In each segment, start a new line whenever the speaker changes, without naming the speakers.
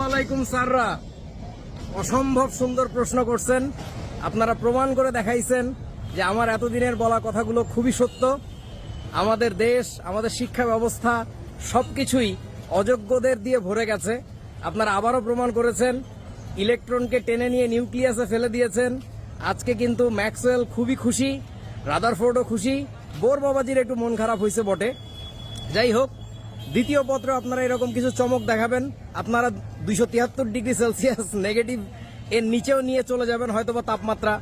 ওয়ালাইকুম স্যাররা, অসম্ভব সুন্দর প্রশ্ন করছেন। আপনারা প্রমাণ করে দেখাইছেন যে আমার এতদিনের বলা কথাগুলো খুবই সত্য। আমাদের দেশ, আমাদের শিক্ষা ব্যবস্থা সবকিছুই অযোগ্যদের দিয়ে ভরে গেছে। আপনারা আবারও প্রমাণ করেছেন, ইলেকট্রনকে টেনে নিয়ে নিউক্লিয়াসে ফেলে দিয়েছেন। আজকে কিন্তু ম্যাক্সওয়েল খুবই খুশি, রাদারফোর্ডও খুশি, বোর বাবাজির একটু মন খারাপ হয়েছে বটে। যাই হোক, দ্বিতীয় পত্রে আপনারা এরকম কিছু চমক দেখাবেন, আপনারা 273 ডিগ্রি সেলসিয়াস নেগেটিভ এর নিচেও নিয়ে চলে যাবেন হয়তোবা তাপমাত্রা,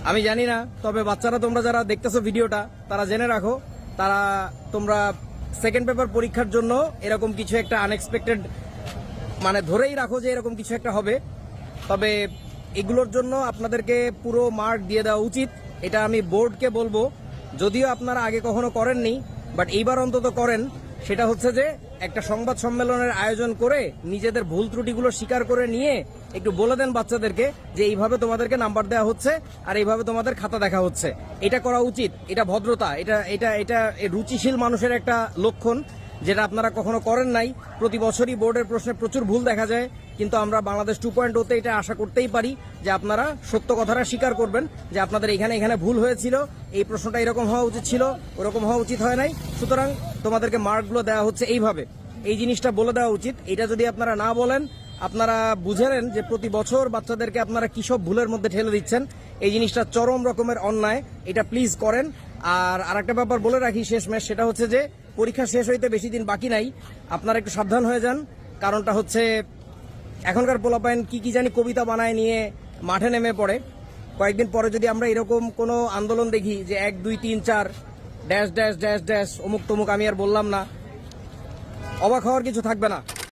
আমি জানি না। তবে বাচ্চারা, তোমরা যারা দেখতেছো ভিডিওটা, তারা জেনে রাখো, তোমরা সেকেন্ড পেপার পরীক্ষার জন্য এরকম কিছু একটা আনএক্সপেক্টেড মানে ধরেই রাখো যে এরকম কিছু একটা হবে। তবে এগুলোর জন্য আপনাদেরকে পুরো মার্ক দিয়ে দেওয়া উচিত, এটা আমি বোর্ডকে বলবো। যদিও আপনারা আগে কখনো করেননি, বাট এইবার অন্তত করেন। সেটা হচ্ছে যে একটা সংবাদ সম্মেলনের আয়োজন করে নিজেদের ভুল ত্রুটিগুলো স্বীকার করে নিয়ে একটু বলে দেন বাচ্চাদেরকে যে এইভাবে তোমাদেরকে নাম্বার দেওয়া হচ্ছে আর এইভাবে তোমাদের খাতা দেখা হচ্ছে। এটা করা উচিত, এটা ভদ্রতা, এটা এটা এটা রুচিশীল মানুষের একটা লক্ষণ, যেটা আপনারা কখনো করেন নাই। প্রতি বছরই বোর্ডের প্রশ্নে প্রচুর ভুল দেখা যায়, কিন্তু আমরা বাংলাদেশ 2.0-তে এটা আশা করতেই পারি যে আপনারা সত্য কথাটা স্বীকার করবেন যে আপনাদের এখানে ভুল হয়েছিল, এই প্রশ্নটা এরকম হওয়া উচিত ছিল, ওরকম হওয়া উচিত হয় নাই। সুতরাং তোমাদেরকে মার্কগুলো দেওয়া হচ্ছে এইভাবে, এই জিনিসটা বলে দেওয়া উচিত। এটা যদি আপনারা না বলেন, আপনারা বুঝে নেন যে প্রতি বছর বাচ্চাদেরকে আপনারা কি সব ভুলের মধ্যে ঠেলে দিচ্ছেন। এই জিনিসটা চরম রকমের অন্যায়, এটা প্লিজ করেন। আর আরেকটা ব্যাপার বলে রাখি শেষমেশ, সেটা হচ্ছে যে পরীক্ষা শেষ হইতে বেশি দিন বাকি নাই, আপনারা একটু সাবধান হয়ে যান। কারণটা হচ্ছে এখনকার পোলাপাইন কি জানি কবিতা বানায় নিয়ে মাঠে নেমে পড়ে। কয়েকদিন পরে যদি আমরা এরকম কোনো আন্দোলন দেখি যে 1 2 3 4 ড্যাশ ড্যাশ ড্যাশ ড্যাশ অমুক তমুক, আমি আর বললাম না, অবাক হওয়ার কিছু থাকবে না।